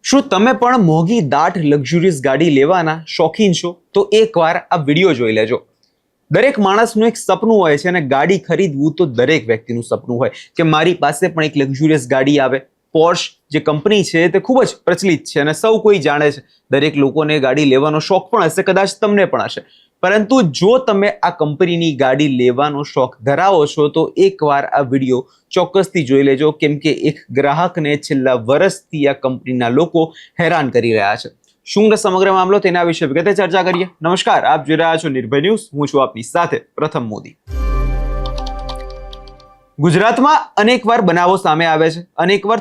શું તમે પણ મોંઘી દાટ લક્ઝુરિયસ ગાડી લેવાના શોખીન છો? તો એકવાર આ વિડીયો જોઈ લેજો. દરેક માણસનું એક સપનું હોય છે અને ગાડી ખરીદવું તો દરેક વ્યક્તિનું સપનું હોય કે મારી પાસે પણ એક લક્ઝુરિયસ ગાડી આવે. પોર્શ જે કંપની છે તે ખૂબ જ પ્રચલિત છે અને સૌ કોઈ જાણે છે. દરેક લોકોને ગાડી લેવાનો શોખ પણ હશે, કદાચ તમને પણ હશે. પરંતુ જો તમે આ કંપનીની ગાડી લેવાનો શોખ ધરાવો છો તો એકવાર આ વિડીયો ચોક્કસથી જોઈ લેજો, કેમ કે એક ગ્રાહકને છેલ્લા વર્ષથી આ કંપનીના લોકો હેરાન કરી રહ્યા છે. શું સમગ્ર મામલો તેના વિશે વિગતે ચર્ચા કરીએ. નમસ્કાર, આપ જોઈ રહ્યા છો નિર્ભય ન્યૂઝ. હું છું આપની સાથે પ્રથમ મોદી. ગુજરાતમાં અનેકવાર બનાવો સામે આવે છે. અનેકવાર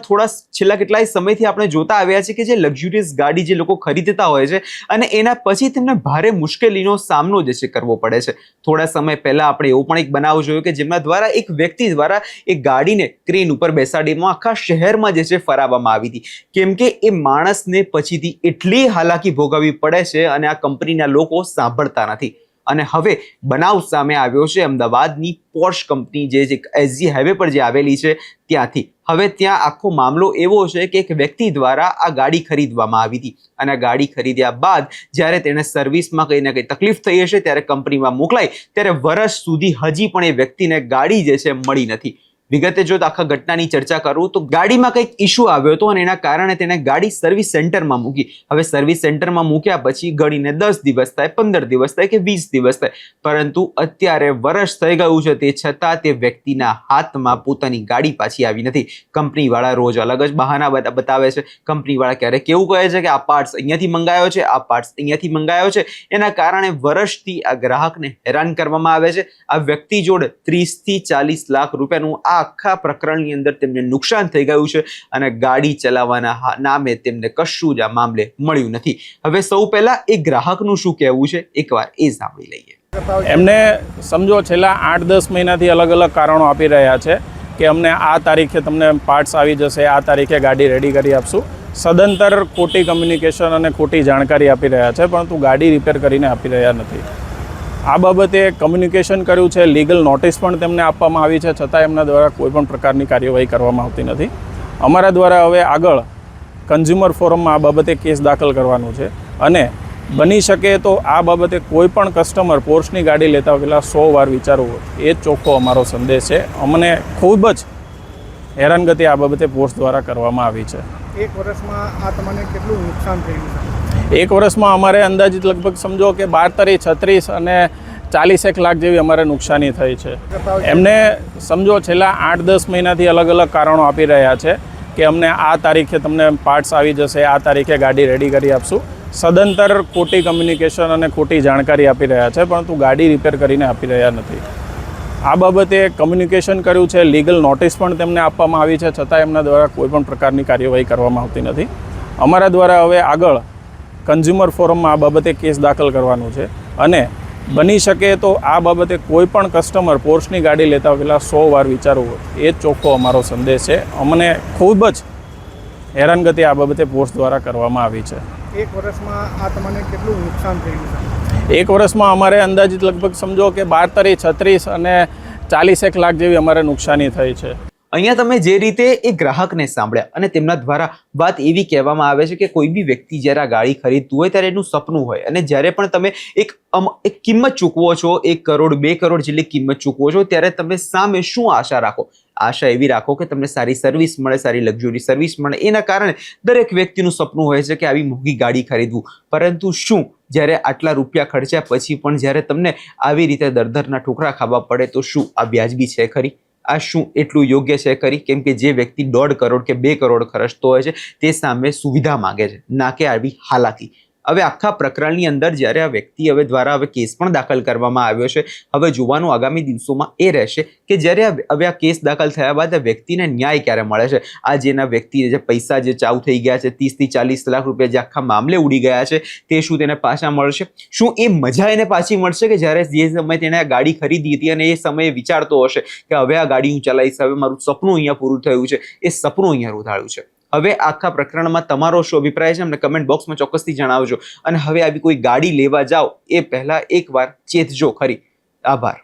છેલ્લા કેટલાય સમયથી આપણે જોતા આવ્યા છે કે જે લક્ઝુરિયસ ગાડી જે લોકો ખરીદતા હોય છે અને એના પછી તેમને ભારે મુશ્કેલીનો સામનો જે છે કરવો પડે છે. થોડા સમય પહેલા આપણે એવો પણ એક બનાવ જોયો કે જેમના દ્વારા એક વ્યક્તિ દ્વારા એક ગાડીને ક્રેન ઉપર બેસાડીમાં આખા શહેરમાં જે છે ફરાવવામાં આવી હતી, કેમ કે એ માણસને પછીથી એટલી હાલાકી ભોગવવી પડે છે અને આ કંપનીના લોકો સાંભળતા નથી. અને હવે બનાવ સામે આવ્યો છે અમદાવાદની પોર્શ કંપની જે એસજી હાઈવે પર જે આવેલી છે ત્યાંથી. હવે ત્યાં આખો મામલો એવો છે કે એક વ્યક્તિ દ્વારા આ ગાડી ખરીદવામાં આવી હતી અને આ ગાડી ખરીદ્યા બાદ જ્યારે તેને સર્વિસમાં કંઈ ને કંઈ તકલીફ થઈ હશે ત્યારે કંપનીમાં મોકલાઈ, ત્યારે વર્ષ સુધી હજી પણ એ વ્યક્તિને ગાડી જે છે મળી નથી. વિગતે જો આખા ઘટનાની ચર્ચા કરું તો ગાડીમાં કંઈક ઇશ્યુ આવ્યો હતો અને એના કારણે તેને ગાડી સર્વિસ સેન્ટરમાં મૂકી. હવે સર્વિસ સેન્ટરમાં મૂક્યા પછી ગાડીને 10 દિવસ થાય, 15 દિવસ થાય કે 20 દિવસ થાય, પરંતુ અત્યારે વર્ષ થઈ ગયું છે તે છતાં તે વ્યક્તિના હાથમાં પોતાની ગાડી પાછી આવી નથી. કંપનીવાળા રોજ અલગ જ બહાના બતાવે છે. કંપનીવાળા ક્યારેક કેવું કહે છે કે આ પાર્ટ્સ અહીંયાથી મંગાયો છે, આ પાર્ટ્સ અહીંયાથી મંગાયો છે. એના કારણે વર્ષથી આ ગ્રાહકને હેરાન કરવામાં આવે છે. આ વ્યક્તિ જોડે 30 થી 40 લાખ રૂપિયાનું આખા પ્રકરણની અંદર તેમને નુકસાન થઈ ગયું છે અને ગાડી ચલાવવાના નામે તેમને કશું જ આ મામલે મળ્યું નથી. હવે સૌ પહેલા એ ગ્રાહકનું શું કહેવું છે એકવાર એ સાંભળી લઈએ. એમને સમજો છેલ્લા 8-10 મહિનાથી અલગ અલગ કારણો આપી રહ્યા છે કે અમને આ તારીખે તમને પાર્ટ્સ આવી જશે, આ તારીખે ગાડી રેડી કરી આપશું. સદંતર ખોટી કમ્યુનિકેશન અને ખોટી જાણકારી આપી રહ્યા છે, પરંતુ ગાડી રિપેર કરીને આપી રહ્યા નથી. આ બાબતે કમ્યુનિકેશન કર્યું છે, લીગલ નોટિસ પણ તેમને આપવામાં આવી છે, છતાં એમના દ્વારા કોઈ પણ પ્રકારની કાર્યવાહી કરવામાં આવતી નથી. અમારા દ્વારા હવે આગળ કન્ઝ્યુમર ફોરમમાં આ બાબતે કેસ દાખલ કરવાનું છે અને બની શકે તો આ બાબતે કોઈ પણ કસ્ટમર પોર્શની ગાડી લેતા પહેલાં 100 વાર વિચારવું, એ ચોખ્ખો અમારો સંદેશ છે. અમને ખૂબ જ હેરાનગતિ આ બાબતે પોર્શ દ્વારા કરવામાં આવી છે. એક વર્ષમાં આ તમને કેટલું નુકસાન થયું છે? એક વર્ષમાં અમારે અંદાજિત લગભગ સમજો કે 12, 36 અને 40 લાખ જેવી અમારે નુકસાની થઈ છે. એમને સમજો છેલ્લા 8-10 મહિનાથી અલગ અલગ કારણો આપી રહ્યા છે કે અમને આ તારીખે તમને પાર્ટ્સ આવી જશે, આ તારીખે ગાડી રેડી કરી આપશું. સદંતર ખોટી કમ્યુનિકેશન અને ખોટી જાણકારી આપી રહ્યા છે, પરંતુ ગાડી રિપેર કરીને આપી રહ્યા નથી. આ બાબતે કમ્યુનિકેશન કર્યું છે, લીગલ નોટિસ પણ તેમને આપવામાં આવી છે, છતાં એમના દ્વારા કોઈ પણ પ્રકારની કાર્યવાહી કરવામાં આવતી નથી. અમારા દ્વારા હવે આગળ કન્ઝ્યુમર ફોરમમાં આ બાબતે કેસ દાખલ કરવાનું છે અને બની શકે તો આ બાબતે કોઈ પણ કસ્ટમર પોર્શની ગાડી લેતા પહેલાં 100 વાર વિચારવું, એ ચોખ્ખો અમારો સંદેશ છે. અમને ખૂબ જ હેરાનગતિ આ બાબતે પોર્શ દ્વારા કરવામાં આવી છે. એક વર્ષમાં આ તમને કેટલું નુકસાન થયું છે? એક વર્ષમાં અમારે અંદાજિત લગભગ સમજો કે 12, 36 અને 40 લાખ જેવી અમારે નુકસાની થઈ છે. અહીંયા તમે જે રીતે એ ગ્રાહકને સાંભળ્યા અને તેમના દ્વારા વાત એવી કહેવામાં આવે છે કે કોઈ બી વ્યક્તિ જ્યારે આ ગાડી ખરીદતું હોય ત્યારે એનું સપનું હોય અને જ્યારે પણ તમે એક કિંમત ચૂકવો છો, 1 કરોડ 2 કરોડ જેટલી કિંમત ચૂકવો છો, ત્યારે તમે સામે શું આશા રાખો? આશા એવી રાખો કે તમને સારી સર્વિસ મળે, સારી લક્ઝરી સર્વિસ મળે. એના કારણે દરેક વ્યક્તિનું સપનું હોય છે કે આવી મોંઘી ગાડી ખરીદવું. પરંતુ શું જ્યારે આટલા રૂપિયા ખર્ચ્યા પછી પણ જ્યારે તમને આવી રીતે દરદરના ઠોકરા ખાવા પડે તો શું આ વ્યાજબી છે ખરી? આ શું એટલું યોગ્ય છે ખરી? કેમ કે જે વ્યક્તિ 1.5 કરોડ કે 2 કરોડ ખર્ચતો હોય છે તે સામે સુવિધા માંગે છે, ના કે આવી હાલાકી. હવે આખા પ્રકરણની અંદર જ્યારે આ વ્યક્તિ દ્વારા હવે કેસ પણ દાખલ કરવામાં આવ્યો છે. હવે જોવાનું આગામી દિવસોમાં એ રહેશે કે જ્યારે હવે આ કેસ દાખલ થયા બાદ આ વ્યક્તિને ન્યાય ક્યારે મળે છે. આ જેના વ્યક્તિ જે પૈસા જે ચાઉ થઈ ગયા છે, 30 થી 40 લાખ રૂપિયા જે આખા મામલે ઉડી ગયા છે, તે શું તેને પાછા મળશે? શું એ મજા એને પાછી મળશે કે જ્યારે જે સમયે તેણે આ ગાડી ખરીદી હતી અને એ સમયે વિચારતો હશે કે હવે આ ગાડી હું ચલાવીશ, હવે મારું સપનું અહીંયા પૂરું થયું છે, એ સપનું અહીંયા રોધાયું છે. હવે આખા પ્રકરણમાં તમારો શું અભિપ્રાય છે અમને કમેન્ટ બોક્સમાં ચોક્કસથી જણાવજો. અને હવે આવી કોઈ ગાડી લેવા જાઓ એ પહેલા એકવાર ચેતજો ખરી. આભાર.